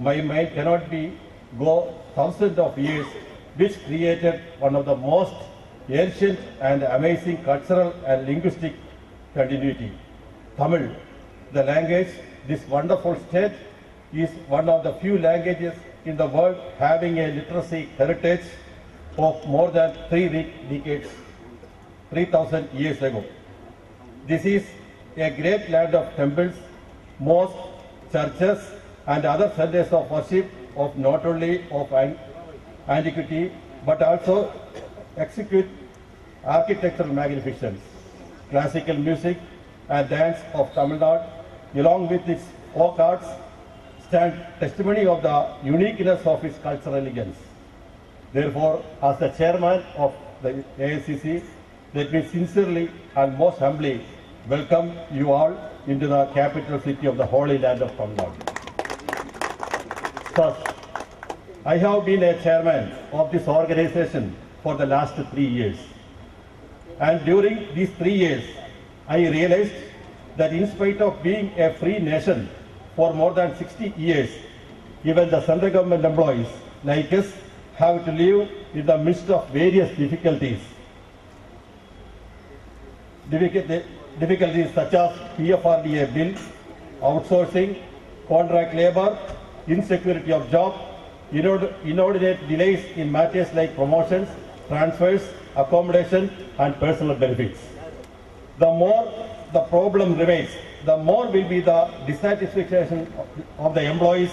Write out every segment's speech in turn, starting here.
my mind cannot go thousands of years, which created one of the most ancient and amazing cultural and linguistic continuity. Tamil, the language, this wonderful state, is one of the few languages in the world having a literacy heritage of more than 3,000 years ago. This is a great land of temples, mosques, churches, and other centers of worship of not only of antiquity but also execute architectural magnificence. Classical music and dance of Tamil Nadu, along with its folk arts, stand testimony of the uniqueness of its cultural elegance. Therefore, as the chairman of the AICC, let me sincerely and most humbly welcome you all into the capital city of the Holy Land of Tamil Nadu. First, I have been a chairman of this organization for the last 3 years. And during these 3 years, I realized that in spite of being a free nation for more than 60 years, even the central government employees like us have to live in the midst of various difficulties. Difficulties such as PFRDA bill, outsourcing, contract labor, insecurity of job, inordinate delays in matters like promotions, transfers, accommodation, and personal benefits. The more the problem remains, the more will be the dissatisfaction of the employees,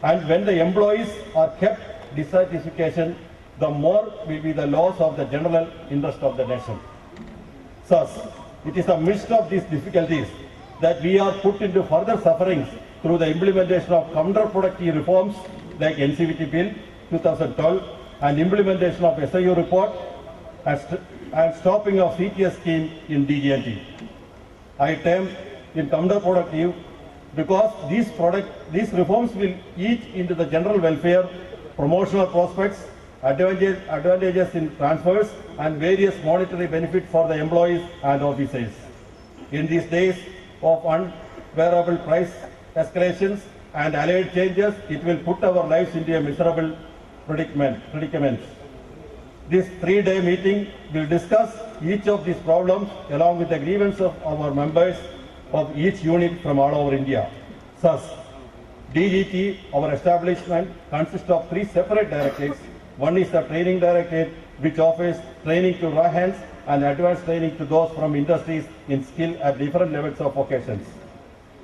and when the employees are kept dissatisfaction, the more will be the loss of the general interest of the nation. Thus, it is amidst of these difficulties that we are put into further sufferings through the implementation of counterproductive reforms like NCVT Bill 2012 and implementation of SIU report and stopping of CTS scheme in DGNT. I term in counterproductive because these reforms will eat into the general welfare, promotional prospects, advantages in transfers, and various monetary benefits for the employees and officers. In these days of unbearable price escalations and allied changes, it will put our lives into a miserable predicament. This 3-day meeting will discuss each of these problems along with the grievances of our members of each unit from all over India. Thus, DGT, our establishment, consists of 3 separate directorates. One is the training directorate, which offers training to raw hands and advanced training to those from industries in skill at different levels of vocations.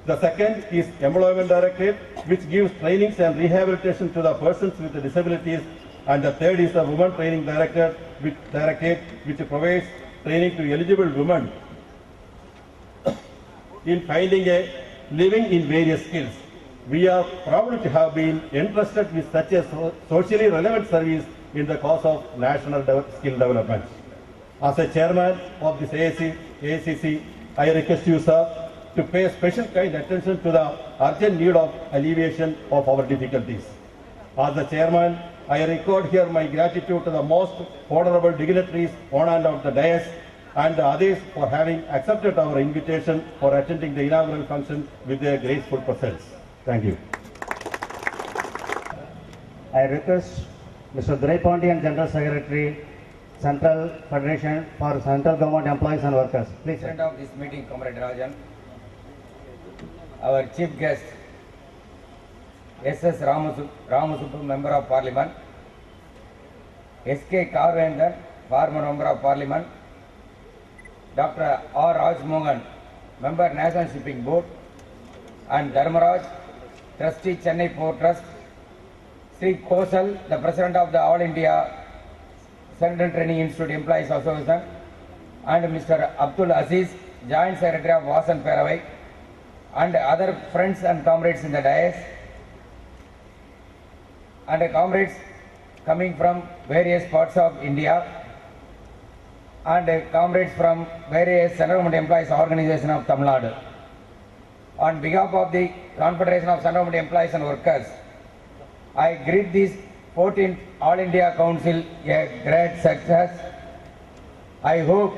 The second is employment directorate, which gives trainings and rehabilitation to the persons with disabilities. And the third is the women training directorate, which provides training to eligible women in finding a living in various skills. We are proud to have been entrusted with such a socially relevant service in the cause of national skill development. As a chairman of this AICC, I request you, sir, to pay special kind attention to the urgent need of alleviation of our difficulties. As the chairman, I record here my gratitude to the most honorable dignitaries on and off the dais and others for having accepted our invitation for attending the inaugural function with their graceful presence. Thank you. I request Mr. Durai Pondian, General Secretary, Central Federation for Central Government Employees and Workers. Please. President of this meeting, Comrade Rajan, our chief guest, S.S. Ramasubbu, Member of Parliament, S.K. Karvendan, former Member of Parliament, Dr. R. Raj Mohan, Member National Shipping Board, and Dharmaraj, Trustee Chennai Port Trust, Sri Kosal, the President of the All India Central Training Institute Employees Association, and Mr. Abdul Aziz, Joint Secretary of Vasan Peravai, and other friends and comrades in the dais, and comrades coming from various parts of India, and comrades from various Central Government Employees Organization of Tamil Nadu. On behalf of the Confederation of Central Government Employees and Workers, I greet this 14th All India Council a great success. I hope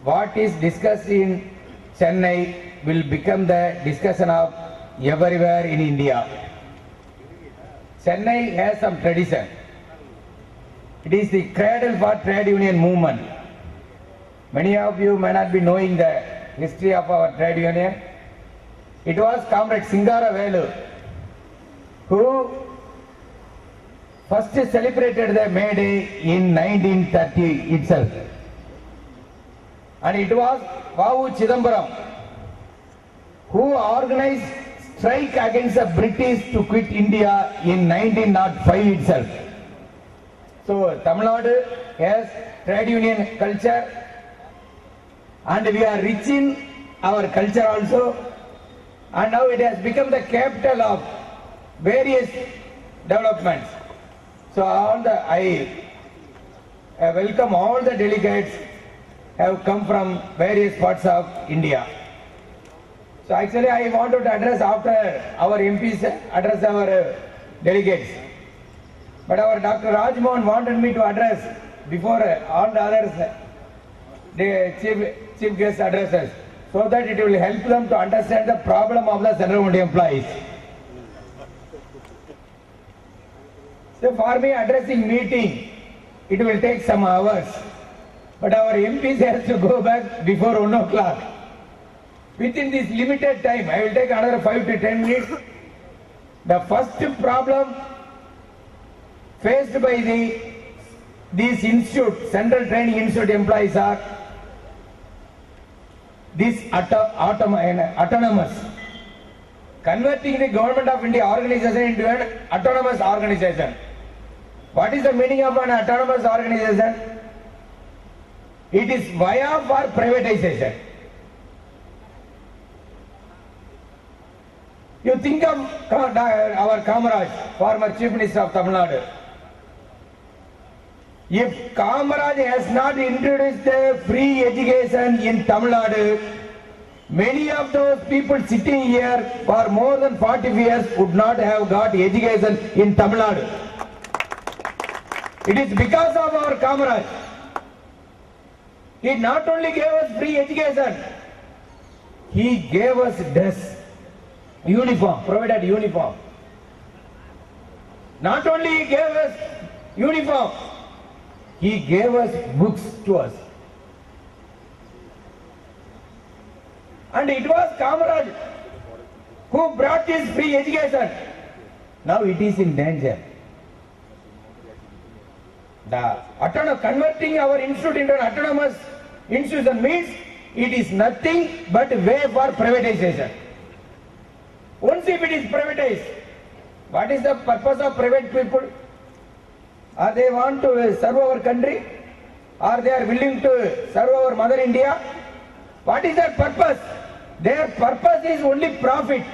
what is discussed in Chennai will become the discussion of everywhere in India. Chennai has some tradition. It is the cradle for trade union movement. Many of you may not be knowing the history of our trade union. It was Comrade Singara Velu who first celebrated the May Day in 1930 itself. And it was Vavu Chidambaram who organized strike against the British to quit India in 1905 itself. So Tamil Nadu has trade union culture, and we are rich in our culture also, and now it has become the capital of various developments. So I welcome all the delegates have come from various parts of India. So actually I wanted to address after our MPs address our delegates. But our Dr. Raj Mohan wanted me to address before all the others, the chief guest addresses, so that it will help them to understand the problem of the central government employees. So for me addressing meeting, it will take some hours. But our MPs has to go back before 1 o'clock. Within this limited time, I will take another 5 to 10 minutes. The first problem faced by these institute, Central Training Institute employees are this autonomous. Converting the Government of India organization into an autonomous organization. What is the meaning of an autonomous organization? It is via for privatization. You think of our Kamaraj, former Chief Minister of Tamil Nadu. If Kamaraj has not introduced the free education in Tamil Nadu, many of those people sitting here for more than 40 years would not have got education in Tamil Nadu. It is because of our Kamaraj. He not only gave us free education, he gave us dress, uniform, provided uniform. Not only he gave us uniform, he gave us books to us. And it was Kamaraj who brought this free education. Now it is in danger. Converting our institute into an autonomous institution means it is nothing but way for privatization. Once if it is privatized, what is the purpose of private people? Are they want to serve our country? Or they are willing to serve our mother India? What is their purpose? Their purpose is only profit.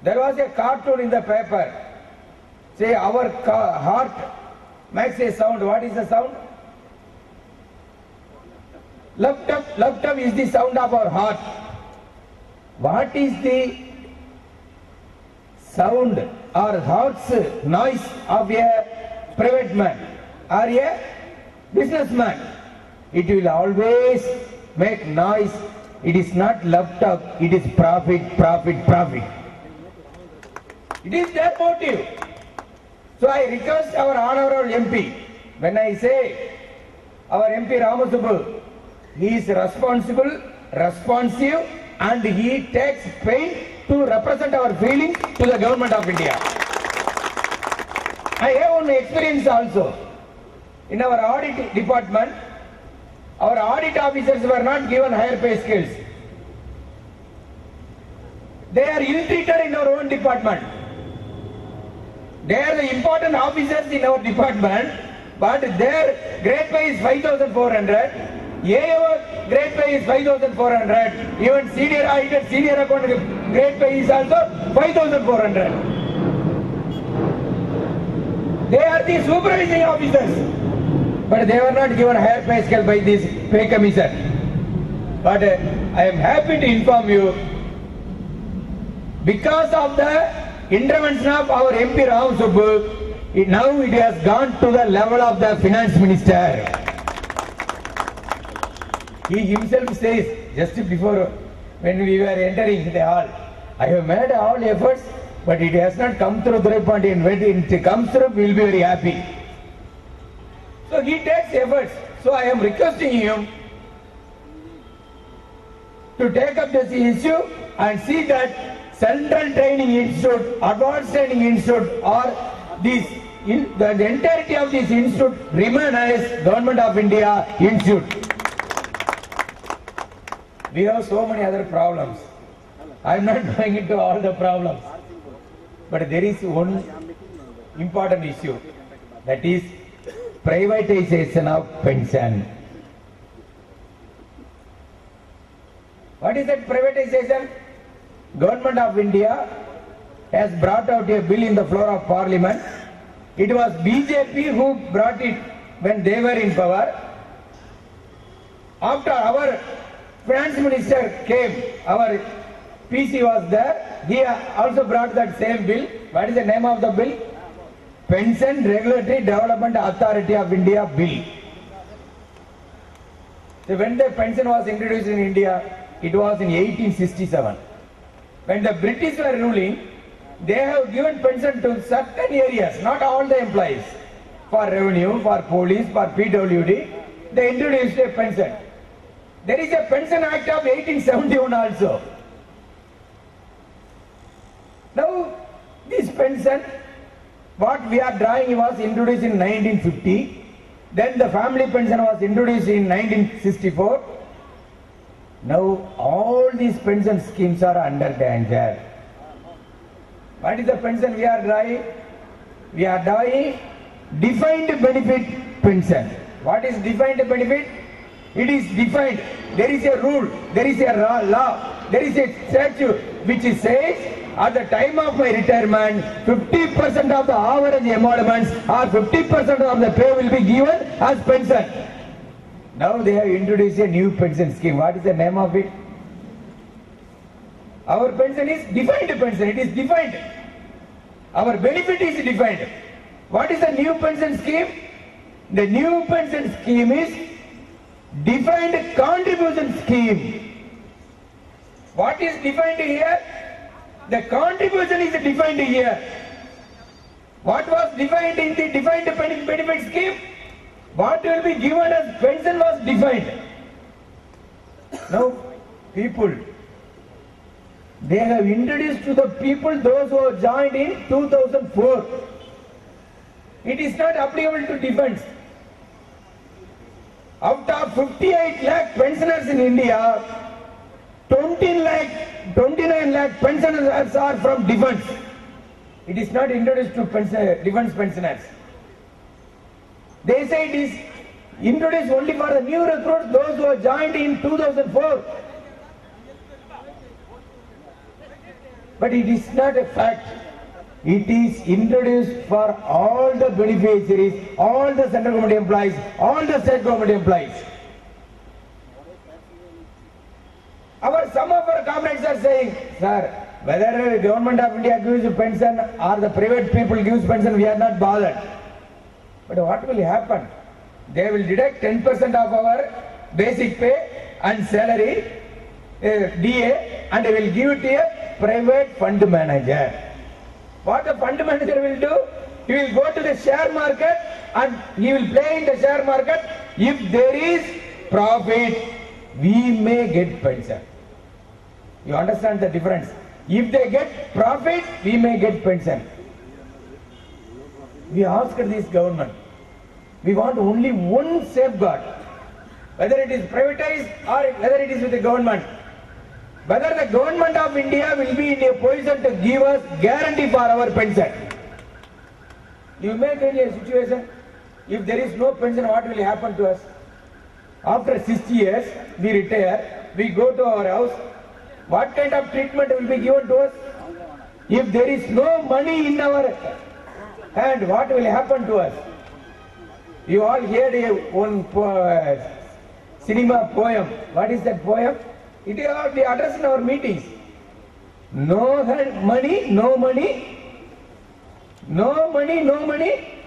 There was a cartoon in the paper. Say our heart makes a sound. What is the sound? Laptop is the sound of our heart. What is the sound or heart's noise of a private man or a businessman? It will always make noise. It is not laptop, it is profit, profit, profit. It is their motive. So I request our honorable MP, when I say our MP Ramasubbu, he is responsible, responsive, and he takes pain to represent our feelings to the Government of India. I have one experience also. In our audit department, our audit officers were not given higher pay scales. They are ill-treated in our own department. They are the important officers in our department, but their grade pay is 5,400. AO grade pay is 5,400. Even senior auditor, senior accountant grade pay is also 5,400. They are the supervising officers, but they were not given higher pay scale by this pay commission. But I am happy to inform you, because of the intervention of our MP Ramasubbu, now it has gone to the level of the finance minister. He himself says, just before when we were entering the hall, I have made all efforts but it has not come through Durai Pandian. When it comes through, we will be very happy. So he takes efforts. So I am requesting him to take up this issue and see that Central Training Institute, Advanced Training Institute, or the entirety of this institute remain as Government of India institute. We have so many other problems. I am not going into all the problems. But there is one important issue, that is privatization of pension. What is that privatization? Government of India has brought out a bill in the floor of Parliament. It was BJP who brought it when they were in power. After our finance minister came, our PC was there, he also brought that same bill. What is the name of the bill? Pension Regulatory Development Authority of India Bill. So when the pension was introduced in India, it was in 1867. When the British were ruling, they have given pension to certain areas, not all the employees. For revenue, for police, for PWD, they introduced a pension. There is a Pension Act of 1871 also. Now, this pension, what we are drawing, was introduced in 1950. Then the family pension was introduced in 1964. Now, all these pension schemes are under danger. What is the pension we are drawing? We are drawing defined benefit pension. What is defined benefit? It is defined. There is a rule, there is a law, there is a statute which says at the time of my retirement, 50% of the average emoluments or 50% of the pay will be given as pension. Now they have introduced a new pension scheme. What is the name of it? Our pension is defined pension. It is defined. Our benefit is defined. What is the new pension scheme? The new pension scheme is defined contribution scheme. What is defined here? The contribution is defined here. What was defined in the defined benefit scheme? What will be given as pension was defined. Now, people, they have introduced to the people those who have joined in 2004. It is not applicable to defense. Out of 58 lakh pensioners in India, 29 lakh pensioners are from defense. It is not introduced to defense pensioners. They say it is introduced only for the new recruits, those who have joined in 2004. But it is not a fact. It is introduced for all the beneficiaries, all the central government employees, all the state government employees. Some of our comrades are saying, sir, whether the government of India gives you pension or the private people gives pension, we are not bothered. But what will happen? They will deduct 10% of our basic pay and salary, DA, and they will give it to a private fund manager. What the fund manager will do? He will go to the share market and he will play in the share market. If there is profit, we may get pension. You understand the difference? If they get profit, we may get pension. We asked this government, we want only one safeguard, whether it is privatized or whether it is with the government. Whether the government of India will be in a position to give us guarantee for our pension. You imagine a situation, if there is no pension, what will happen to us? After 60 years, we retire, we go to our house, what kind of treatment will be given to us? If there is no money in our hand, what will happen to us? You all heard one cinema poem. What is that poem? It is all the address in our meetings. No money, no money. No money, no money.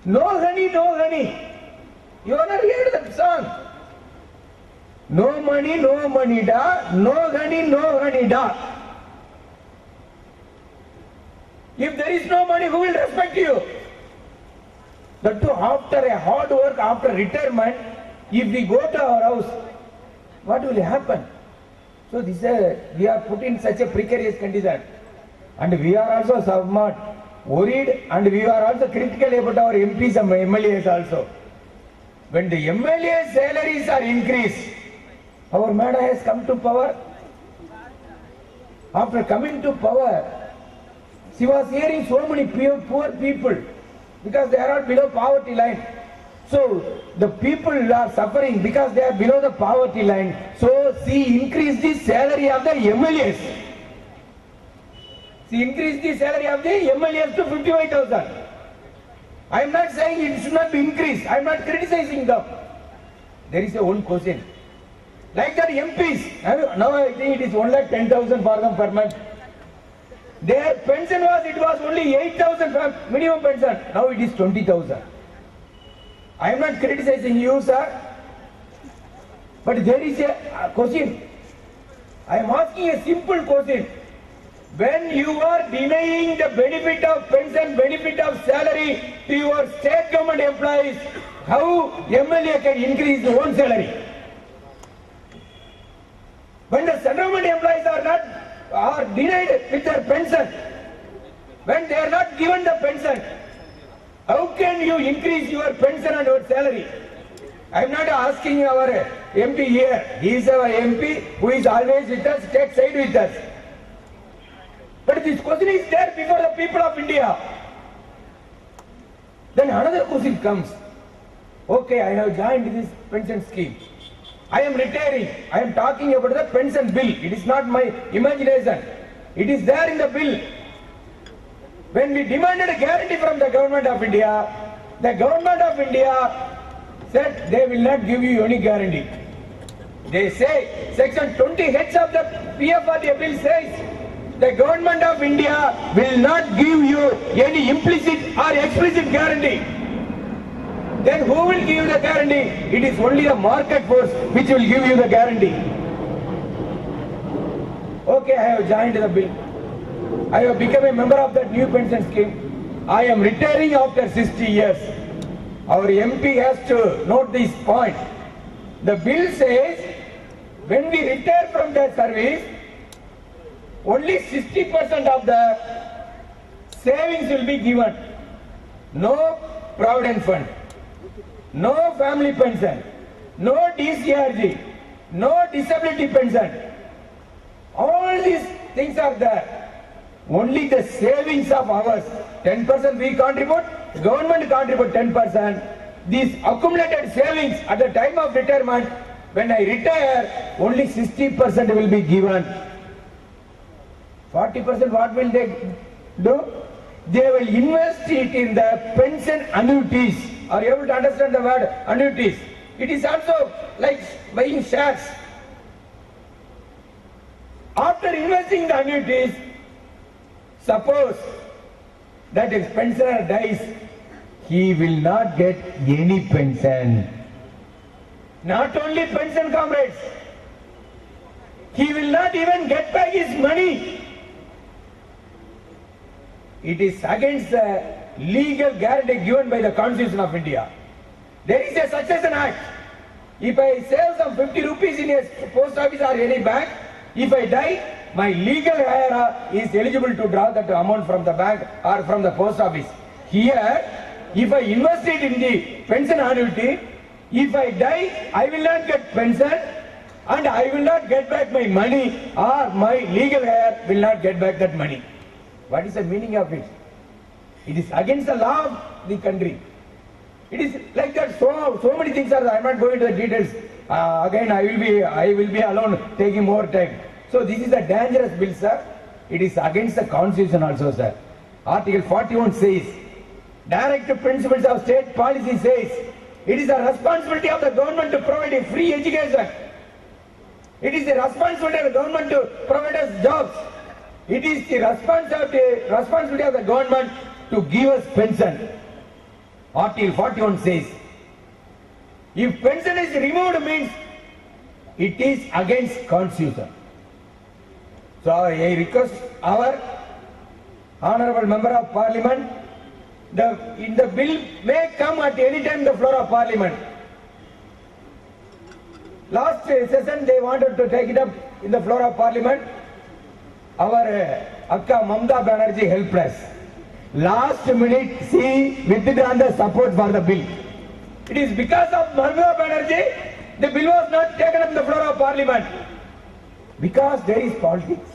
No honey, no honey. You have not heard that song? No money, no money da. No honey, no honey da. If there is no money, who will respect you? That too after a hard work, after retirement, if we go to our house, what will happen? So this we are put in such a precarious condition, and we are also somewhat worried, and we are also critical about our MPs and MLAs also. When the MLA salaries are increased, our madam has come to power. After coming to power, she was hearing so many poor people because they are all below poverty line. So the people are suffering because they are below the poverty line. So she increased the salary of the MLAs. She increased the salary of the MLAs to 55,000. I am not saying it should not be increased. I am not criticizing them. There is a one question. Like that MPs, now I think it is only 10,000 for them per month. Their pension was only 8,000 minimum pension. Now it is 20,000. I am not criticizing you, sir. But there is a question. I am asking a simple question. When you are denying the benefit of pension, benefit of salary to your state government employees, how MLA can increase their own salary? When the central government employees are denied with their pension, when they are not given the pension, how can you increase your pension and your salary? I am not asking our MP here. He is our MP who is always with us, takes side with us. But this question is there before the people of India. Then another question comes. Okay, I have joined this pension scheme. I am retiring. I am talking about the pension bill. It is not my imagination. It is there in the bill. When we demanded a guarantee from the government of India, the government of India said they will not give you any guarantee. They say, section 20H of the PFRDA bill says, the government of India will not give you any implicit or explicit guarantee. Then who will give the guarantee? It is only the market force which will give you the guarantee. Okay, I have joined the bill. I have become a member of that new pension scheme. I am retiring after 60 years. Our MP has to note this point. The bill says, when we retire from the service, only 60% of the savings will be given. No provident fund, no family pension, no DCRG, no disability pension. All these things are there. Only the savings of ours, 10% we contribute, government contribute 10%. These accumulated savings at the time of retirement, when I retire, only 60% will be given. 40% what will they do? They will invest it in the pension annuities. Are you able to understand the word annuities? It is also like buying shares. After investing the annuities, suppose that if pensioner dies, he will not get any pension. Not only pension, comrades, he will not even get back his money. It is against the legal guarantee given by the Constitution of India. There is a Succession Act. If I save some 50 rupees in a post office or any bank, if I die, my legal heir is eligible to draw that amount from the bank or from the post office. Here, if I invest it in the pension annuity, if I die, I will not get pension and I will not get back my money, or my legal heir will not get back that money. What is the meaning of it? It is against the law of the country. It is like that. So many things are there. I am not going to the details. Again, I will be alone taking more time. So this is a dangerous bill, sir. It is against the Constitution also, sir. Article 41 says, directive principles of state policy says, it is the responsibility of the government to provide a free education. It is the responsibility of the government to provide us jobs. It is the responsibility of the government to give us pension. Article 41 says, if pension is removed means it is against Constitution. So I request our Honorable Member of Parliament, the bill may come at any time the floor of Parliament. Last session they wanted to take it up in the floor of Parliament. Our Akka Mamata Banerjee helped us. Last minute she withdrawn the support for the bill. It is because of Mamata Banerjee the bill was not taken up in the floor of Parliament. Because there is politics.